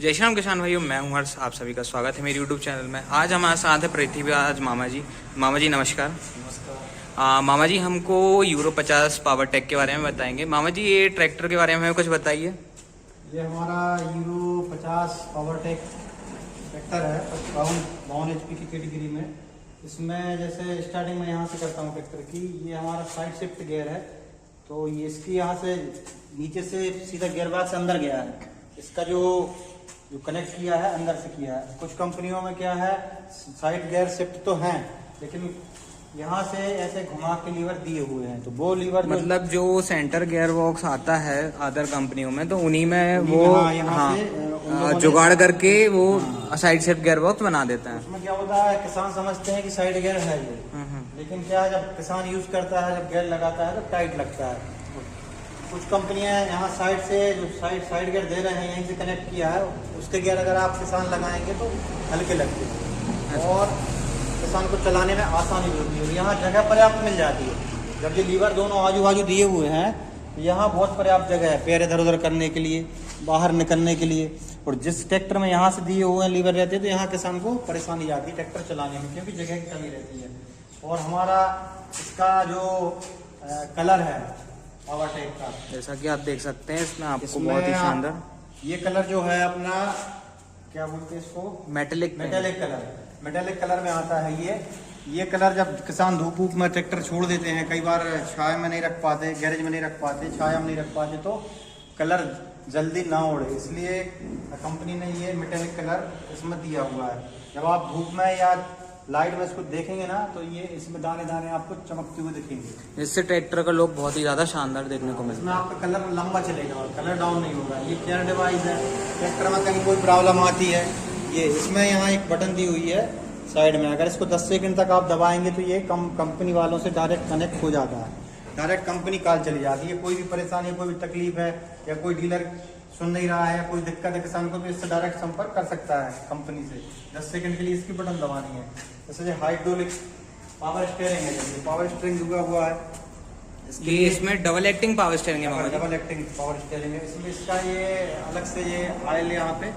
जय श्री राम किसान भाइयों, मैं हूं हर्ष। आप सभी का स्वागत है मेरे यूट्यूब चैनल में। आज हमारे साथ है पृथ्वीराज मामा जी। मामा जी नमस्कार। नमस्कार। मामा जी हमको यूरो 50 पावर टेक के बारे में बताएंगे। मामा जी ये ट्रैक्टर के बारे में हमें कुछ बताइए। ये हमारा यूरो 50 पावर टेक ट्रैक्टर है 52 HP की कैटेगरी में। इसमें जैसे स्टार्टिंग में यहाँ से करता हूँ ट्रैक्टर की। ये हमारा साइड शिफ्ट गियर है, तो ये इसकी यहाँ से नीचे से सीधा गियर बॉक्स अंदर गया है। इसका जो कनेक्ट किया है अंदर से किया है। कुछ कंपनियों में क्या है, साइड गियर शिफ्ट तो हैं, लेकिन यहाँ से ऐसे घुमा के लीवर दिए हुए हैं, तो वो लीवर मतलब जो सेंटर गियर बॉक्स आता है अदर कंपनियों में, तो उन्हीं में वो जुगाड़ करके वो साइड शिफ्ट गियर बॉक्स बना देते हैं। उसमें क्या होता है, किसान समझते हैं कि साइड गियर है ये, लेकिन क्या है, जब किसान यूज करता है, जब गियर लगाता है तो टाइट लगता है। कुछ कंपनियां यहाँ साइड से जो साइड गियर दे रहे हैं, यहीं से कनेक्ट किया है, उसके गियर अगर आप किसान लगाएंगे तो हल्के लगते हैं और किसान को चलाने में आसानी होती है। यहाँ जगह पर्याप्त मिल जाती है। जब ये लीवर दोनों आजू बाजू दिए हुए हैं, तो यहाँ बहुत पर्याप्त जगह है पैर इधर उधर करने के लिए, बाहर निकलने के लिए। और जिस ट्रैक्टर में यहाँ से दिए हुए हैं लीवर रहते हैं, तो यहाँ किसान को परेशानी आती है ट्रैक्टर चलाने में, क्योंकि जगह की कमी रहती है। और हमारा इसका जो कलर है पावर टेक का, जैसा कि आप देख सकते हैं, इसमें आपको बहुत ही शानदार ये कलर जो है अपना, क्या बोलते हैं इसको, मेटेलिक कलर में आता है। ये कलर जब किसान धूप वूप में ट्रैक्टर छोड़ देते हैं, कई बार छाया में नहीं रख पाते, गैरेज में नहीं रख पाते, छाया में नहीं रख पाते, तो कलर जल्दी ना उड़े, इसलिए कंपनी ने ये मेटेलिक कलर इसमें दिया हुआ है। जब आप धूप में या लाइट में इसको देखेंगे ना, तो ये इसमें दाने दाने आपको चमकते हुए दिखेंगे। इससे ट्रैक्टर का लुक बहुत ही ज्यादा शानदार देखने को मिलता है। इसमें आपका कलर लंबा चलेगा और कलर डाउन नहीं होगा। ये केयर डिवाइस है, ट्रैक्टर में कहीं कोई प्रॉब्लम आती है, ये इसमें यहाँ एक बटन दी हुई है साइड में, अगर इसको 10 सेकंड तक आप दबाएंगे तो ये कंपनी वालों से डायरेक्ट कनेक्ट हो जाता है, डायरेक्ट कंपनी कॉल चली जाती है। कोई भी परेशानी, कोई भी तकलीफ है, या कोई डीलर सुन नहीं रहा है, कोई दिक्कत है किसान को, तो इससे डायरेक्ट संपर्क कर सकता है कंपनी से। 10 सेकंड के लिए इसकी बटन दबानी है। जैसे हाइड्रोलिक पावर स्टीयरिंग है, जैसे पावर स्टीयरिंग जुड़ा हुआ है, इसमें डबल एक्टिंग पावर स्टीयरिंग है। डबल एक्टिंग पावर स्टीयरिंग है। इसमें इसका ये अलग से ये ऑयल यहाँ पे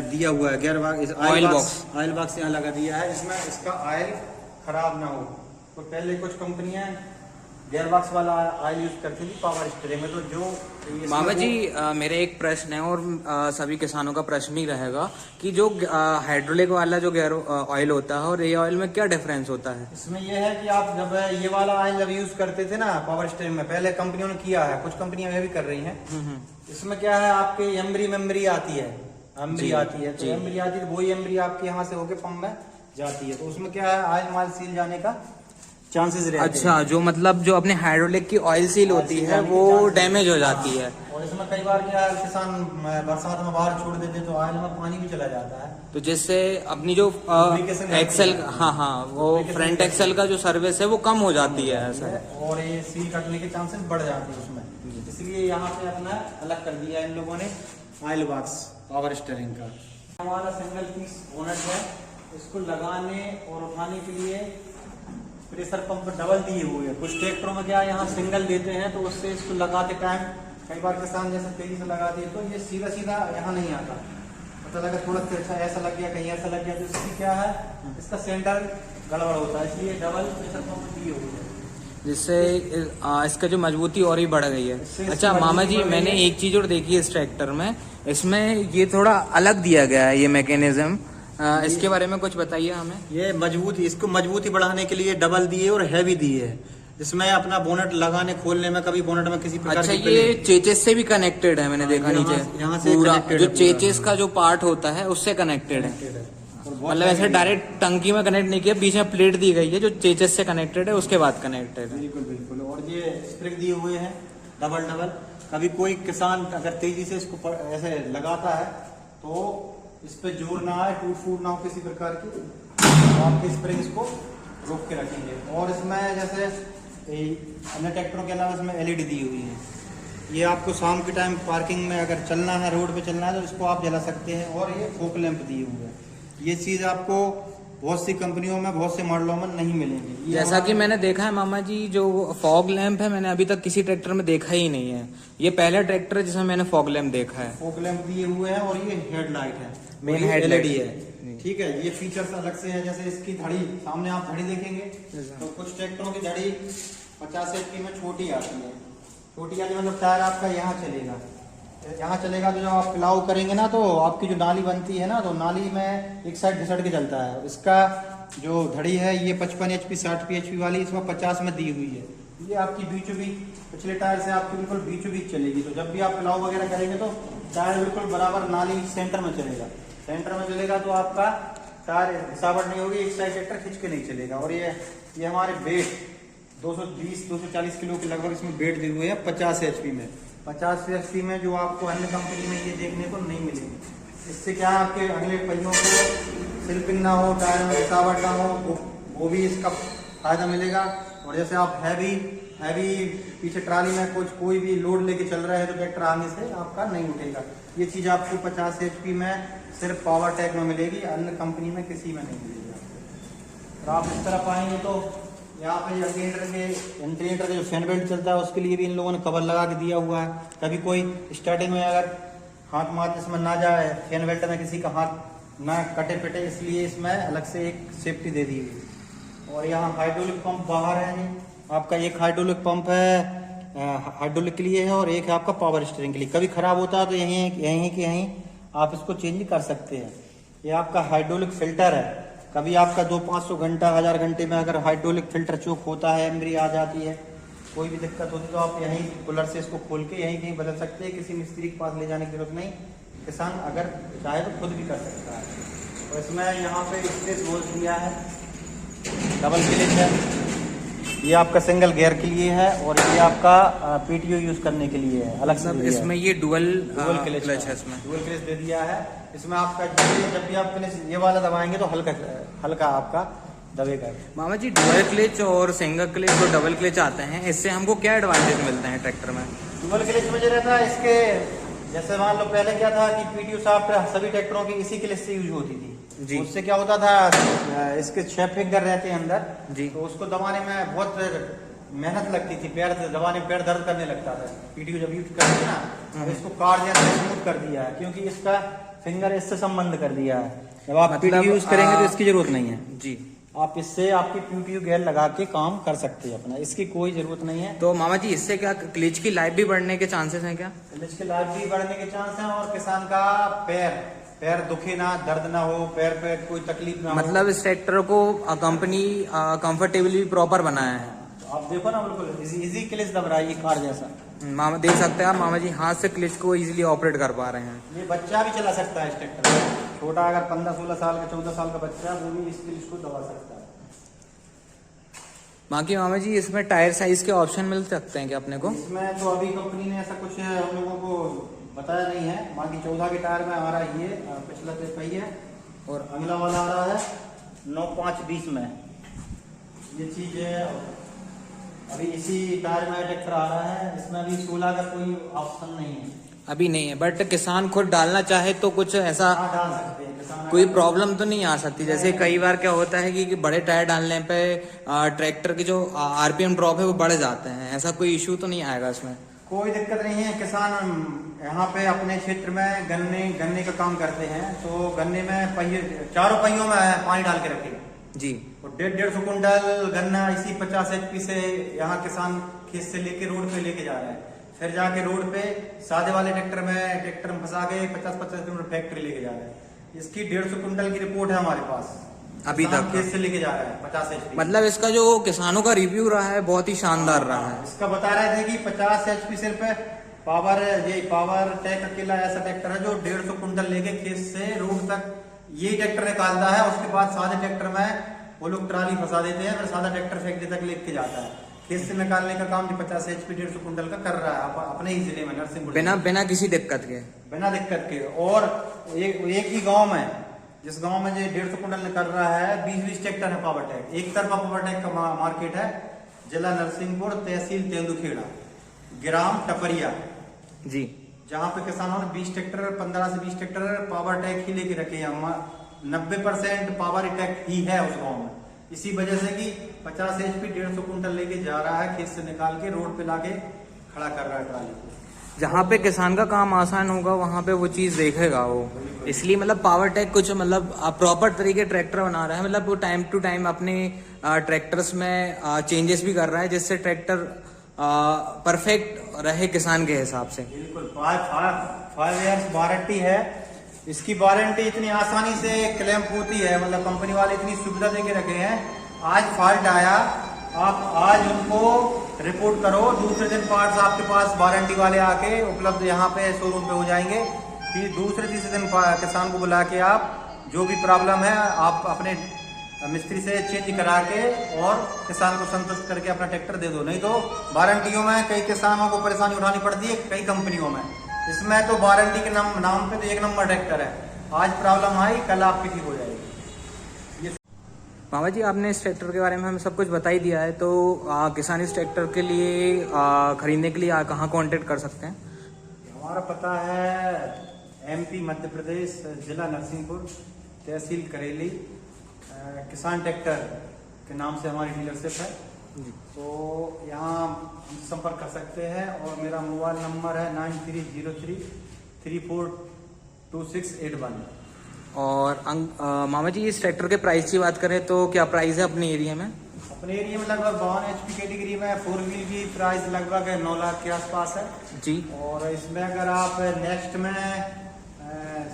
दिया हुआ है, गियर ऑयल बॉक्स यहाँ लगा दिया है। इसमें इसका ऑयल खराब ना हो। तो पहले कुछ कंपनियां गियर बॉक्स वाला ऑयल यूज करती थी पावर स्टीयरिंग में। तो जो मामा जी मेरा एक प्रश्न है, और सभी किसानों का प्रश्न ही रहेगा कि जो हाइड्रोलिक वाला जो गियर ऑयल होता है और ये ऑयल में क्या डिफरेंस होता है? इसमें यह है कि आप जब ये वाला ऑयल जब यूज करते थे ना पावर स्टीयरिंग में, पहले कंपनियों ने किया है, कुछ कंपनियां भी कर रही हैं। इसमें क्या है, आपके मेमोरी आती है, तो एमबरी आती है, तो वही एमबरी आपके यहाँ से होके पंप में जाती है, तो उसमें क्या है, ऑयल माल सील जाने का चांसेस रहते हैं। अच्छा, जो मतलब जो अपने हाइड्रोलिक की ऑयल सील होती है वो डैमेज हो जाती है। और इसमें कई बार क्या है, किसान बरसात में बाहर छोड़ देते तो ऑयल में पानी भी चला जाता है, तो जिससे अपनी जो एक्सेल वो फ्रंट एक्सेल का जो सर्विस है वो कम हो जाती है ऐसा। और ये सील कटने के चांसेस बढ़ जाते हैं उसमें, इसलिए यहाँ पे अपना अलग कर दिया इन लोगों ने ऑयल बॉक्स पावर स्टीयरिंग का। हमारा सिंगल पीस बोनट है, इसको लगाने और उठाने के लिए प्रेशर पंप डबल दिए हुए हैं। कुछ ट्रैक्टरों में क्या यहाँ सिंगल देते हैं, तो उससे इसको लगाते टाइम कई बार किसान जैसे तेजी से लगाते हैं, तो ये सीधा सीधा यहाँ नहीं आता, पता लगा थोड़ा सा ऐसा लग गया, कहीं ऐसा लग गया, तो इसकी क्या है, इसका सेंटर गड़बड़ होता है, इसलिए डबल प्रेशर पंप दिए हुए हैं, जिससे इसका जो मजबूती और ही बढ़ गई है। अच्छा मामा जी, मैंने एक चीज और देखी है इस ट्रैक्टर में, इसमें ये थोड़ा अलग दिया गया है ये मैकेनिज्म, इसके बारे में कुछ बताइए हमें। ये इसको मजबूती बढ़ाने के लिए डबल दिए और हैवी दिए है, जिसमें अपना बोनट लगाने खोलने में कभी बोनट में किसी प्रकार की ये चेचेस से भी कनेक्टेड है, मैंने देखा नीचे यहाँ से पूरा जो चेचेस का जो पार्ट होता है उससे कनेक्टेड है। मतलब ऐसे डायरेक्ट टंकी में कनेक्ट नहीं किया, बीच में प्लेट दी गई है जो चेचेस से कनेक्टेड है, उसके बाद कनेक्टेड है। बिल्कुल। और ये स्प्रिंग दिए हुए हैं डबल। कभी कोई किसान अगर तेजी से इसको ऐसे लगाता है, तो इस पे जोर ना आए, टूट फूट ना हो किसी प्रकार की, तो आपके स्प्रिंग इसको रोक के रखेंगे। और इसमें जैसे अन्य ट्रैक्टरों के अलावा इसमें LED दी हुई है, ये आपको शाम के टाइम पार्किंग में अगर चलना है, रोड पे चलना है, तो इसको आप जला सकते हैं। और ये फोक लैंप दिए हुए हैं, ये चीज़ आपको बहुत सी कंपनियों में, बहुत से मॉडलों में नहीं मिलेंगे। ये जैसा कि मैंने देखा है मामा जी, जो फॉग लैंप है मैंने अभी तक किसी ट्रैक्टर में देखा ही नहीं है। ये पहला ट्रैक्टर है जिसमें मैंने फॉग लैंप देखा है। फॉग लैंप दिए हुए हैं और ये हेडलाइट है, मेन ये हेडलाइट LED है। ठीक है, ये फीचर्स अलग से है। जैसे इसकी धड़ी, सामने आप धड़ी देखेंगे तो कुछ ट्रैक्टरों की धड़ी 50 HP में छोटी आती है। छोटी आती मतलब टायर आपका यहाँ चलेगा, यहाँ चलेगा तो जब आप प्लाउ करेंगे ना तो आपकी जो नाली बनती है ना, तो नाली में एक साइड घिसट के चलता है। इसका जो धड़ी है ये 55 HP 60 HP वाली, इसमें 50 में दी हुई है। ये आपकी बीचों बीच, पिछले टायर से आपकी बिल्कुल बीचों बीच चलेगी। तो जब भी आप प्लाउ वगैरह करेंगे तो टायर बिल्कुल बराबर नाली सेंटर में चलेगा। सेंटर में चलेगा तो आपका टायर घिसावट नहीं होगी, एक साइड ट्रैक्टर खींच के नहीं चलेगा। और ये हमारे वेट 220-240 किलो के लगभग इसमें वेट दिए हुए हैं 50 HP में। 50 HP में जो आपको अन्य कंपनी में ये देखने को नहीं मिलेगी। इससे क्या है, आपके अगले पहियों को स्लिपिंग ना हो, टायर में घिसावट ना हो, वो भी इसका फायदा मिलेगा। और जैसे आप हैवी पीछे ट्राली में कोई भी लोड लेके चल रहा है तो ट्रैक्टर आगे से आपका नहीं उठेगा। ये चीज़ आपको 50 HP में सिर्फ पावर टैग में मिलेगी, अन्य कंपनी में किसी में नहीं मिलेगी। और आप इस तरफ आएंगे तो यहाँ पे इंटीरियर का जो फैन बेल्ट चलता है उसके लिए भी इन लोगों ने कवर लगा के दिया हुआ है। कभी कोई स्टार्टिंग में अगर हाथ माथ इसमें ना जाए, फैन बेल्ट में किसी का हाथ ना कटे पिटे, इसलिए इसमें अलग से एक सेफ्टी दे दी हुई। और यहाँ हाइड्रोलिक पंप बाहर है जी आपका। एक हाइड्रोलिक पंप है हाइड्रोलिक के लिए है और एक है आपका पावर स्टीयरिंग के लिए। कभी खराब होता है तो यहीं आप इसको चेंज कर सकते हैं। ये आपका हाइड्रोलिक फिल्टर है। कभी आपका 200-500 घंटा 1000 घंटे में अगर हाइड्रोलिक फिल्टर चूक होता है, एम्ब्री आ जाती है, कोई भी दिक्कत होती है तो आप यहीं कूलर से इसको खोल के यहीं कहीं बदल सकते हैं। किसी मिस्त्री के पास ले जाने की जरूरत नहीं, किसान अगर चाहे तो खुद भी कर सकता है। और इसमें यहाँ पे स्पेस बोल दिया है, डबल क्लिच है। ये आपका सिंगल गियर के लिए है और ये आपका PTO यूज करने के लिए है अलग से। इसमें ये डुअल क्लच है, इसमें डुअल क्लच दे दिया है। इसमें आपका जब भी आप क्लच ये वाला दबाएंगे तो हल्का आपका दबेगा। मामा जी, डुअल क्लच और सिंगल क्लच और डबल क्लच आते हैं, इससे हमको क्या एडवांटेज मिलते हैं ट्रैक्टर में? डुअल क्लच में जो रहता है इसके, जैसे मान लो पहले क्या था कि PTO शाफ्ट सभी ट्रैक्टरों की इसी क्लच से यूज होती थी जी। उससे क्या होता था, इसके 6 फिंगर रहते हैं अंदर जी, तो उसको दबाने में बहुत मेहनत लगती थी, पैर दबाने पैर दर्द करने लगता था। PTO जब यूज करते हैं ना तो इसको काट दिया, स्मूथ कर दिया है, क्योंकि इसका फिंगर इससे संबंध कर दिया है। जब आप PTO यूज करेंगे तो इसकी जरूरत नहीं है जी। आप इससे आपकी PTO गियर लगा के काम कर सकते हैं अपना, इसकी कोई जरूरत नहीं है। तो मामा जी, इससे क्या क्लच की लाइफ भी बढ़ने के चांसेस हैं क्या? क्लच की लाइफ भी बढ़ने के चांस हैं और किसान का पैर दुखे ना, दर्द ना हो, पैर पे कोई तकलीफ ना हो। मतलब इस ट्रैक्टर को कंपनी कंफर्टेबली प्रॉपर बनाया है। आप देखो ना, बिल्कुल इजी क्लच दब रहा है, ये कार जैसा। मामा देख सकते हैं आप, मामा जी हाथ से क्लच को इजीली ऑपरेट कर पा रहे हैं। ये बच्चा भी चला सकता है इस ट्रैक्टर में। छोटा अगर 15-16 साल का 14 साल का बच्चा, वो भी इस क्लच को दबा सकता है। बाकी मामा जी, इसमें टायर साइज के ऑप्शन मिल सकते हैं क्या अपने को? इसमें तो अभी कंपनी ने ऐसा कुछ हम लोगों को बताया नहीं है। बाकी 14 के टायर में हमारा ये पिछला पहिया है और अगला वाला आ रहा है 9.5-20 में। ये चीज है अभी इसी टायर में ट्रैक्टर आ रहा है। इसमें अभी 16 का कोई ऑप्शन नहीं है, अभी नहीं है। बट किसान खुद डालना चाहे तो कुछ ऐसा डाल सकते हैं, कोई प्रॉब्लम तो नहीं आ सकती? जैसे कई बार क्या होता है कि बड़े टायर डालने पे ट्रैक्टर के जो RPM ड्रॉप है वो बढ़ जाते हैं, ऐसा कोई इशू तो नहीं आएगा इसमें? कोई दिक्कत नहीं है। किसान यहाँ पे अपने क्षेत्र में गन्ने का काम करते हैं, तो गन्ने में चारों पहियों में पानी डाल के रखेगा जी। और 150 कुंटल गन्ना इसी 50 HP से यहाँ किसान खेत से लेके रोड पे लेके जा रहा है। फिर जाके रोड पे सादे वाले ट्रैक्टर में फंसा के 50-50 किलोमीटर फैक्ट्री लेके जा रहा है। इसकी 150 कुंटल की रिपोर्ट है हमारे पास, अभी तक खेत से लेके जा रहा है 50 HP। मतलब इसका जो किसानों का रिव्यू रहा है बहुत ही शानदार रहा है। इसका बता रहे थे कि 50 HP सिर्फ पावर टैग अकेला ऐसा ट्रैक्टर है जो 150 कुंटल लेके खेत से रोड तक यही ट्रैक्टर निकालता है। उसके बाद सादे ट्रैक्टर में वो लोग ट्राली फंसा देते हैं, फिर सादा ट्रैक्टर फैक्ट्री तक लेके जाता है। खेत से निकालने का काम जो 50 HP 150 कुंटल का कर रहा है अपने ही जिले में, नरसिंहपुर, बिना किसी दिक्कत के, बिना दिक्कत के। और एक ही गांव में, जिस गांव में जो 150 कुंटल निकल रहा है, 20-20 ट्रैक्टर है पावर टैग। एक तरफा पावर टैग का मार्केट है, जिला नरसिंहपुर, तहसील तेंदुखेड़ा, ग्राम टपरिया जी, जहाँ पे किसानों ने 20 ट्रैक्टर 15 से 20 ट्रैक्टर पावर टैग ही लेके रखे हैं। 90% पावर इफेक्ट ही है उस गाँव में। इसी वजह से कि 50 HP 150 कुंटल लेके जा रहा है, खेत से निकाल के रोड पे लाके खड़ा कर रहा है ट्राली को। जहाँ पे किसान का काम आसान होगा वहाँ पे वो चीज़ देखेगा वो। इसलिए मतलब पावर टेक कुछ मतलब प्रॉपर तरीके ट्रैक्टर बना रहा है, मतलब वो टाइम टू टाइम अपने ट्रैक्टर्स में चेंजेस भी कर रहा है, जिससे ट्रैक्टर परफेक्ट रहे किसान के हिसाब से। बिल्कुल 5 years वारंटी है। इसकी वारंटी इतनी आसानी से क्लेम होती है, मतलब कंपनी वाले इतनी सुविधा देके रखे हैं। आज फॉल्ट आया, आप आज उनको रिपोर्ट करो, दूसरे दिन पार्ट्स आपके पास वारंटी वाले आके उपलब्ध यहाँ पे शोरूम पे हो जाएंगे। फिर दूसरे तीसरे दिन किसान को बुला के आप जो भी प्रॉब्लम है आप अपने मिस्त्री से चेंज करा के और किसान को संतुष्ट करके अपना ट्रैक्टर दे दो। नहीं तो वारंटियों में कई किसानों को परेशानी उठानी पड़ती है कई कंपनियों में। इसमें तो वारंटी के नाम पे तो 1 नंबर ट्रैक्टर है। आज प्रॉब्लम आई, कल आपकी ठीक हो जाएगी। मामा जी, आपने इस ट्रैक्टर के बारे में हमें सब कुछ बता ही दिया है, तो किसान इस ट्रैक्टर के लिए खरीदने के लिए कहाँ कांटेक्ट कर सकते हैं? हमारा पता है MP मध्य प्रदेश, जिला नरसिंहपुर, तहसील करेली। किसान ट्रैक्टर के नाम से हमारी डीलरशिप है जी। तो यहाँ संपर्क कर सकते हैं और मेरा मोबाइल नंबर है 9303342681। और मामा जी, इस ट्रैक्टर के प्राइस की बात करें तो क्या प्राइस है अपने एरिया में? अपने एरिया में लगभग 52 HP कैटेगरी में 4 व्हील की प्राइस लगभग 9 लाख के आसपास है जी। और इसमें अगर आप नेक्स्ट में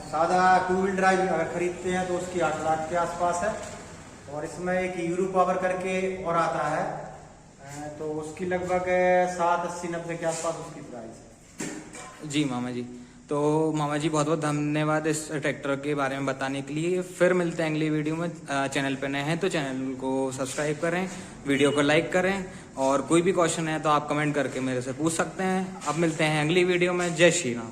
सादा 2 व्हील ड्राइव अगर खरीदते हैं तो उसकी 8 लाख के आसपास है। और इसमें एक यूरो पावर करके और आता है, तो उसकी लगभग 780-90 के आसपास उसकी प्राइस है जी। मामा जी, तो मामा जी बहुत बहुत धन्यवाद इस ट्रैक्टर के बारे में बताने के लिए। फिर मिलते हैं अगली वीडियो में। चैनल पे नए हैं तो चैनल को सब्सक्राइब करें, वीडियो को लाइक करें, और कोई भी क्वेश्चन है तो आप कमेंट करके मेरे से पूछ सकते हैं। अब मिलते हैं अगली वीडियो में। जय श्री राम।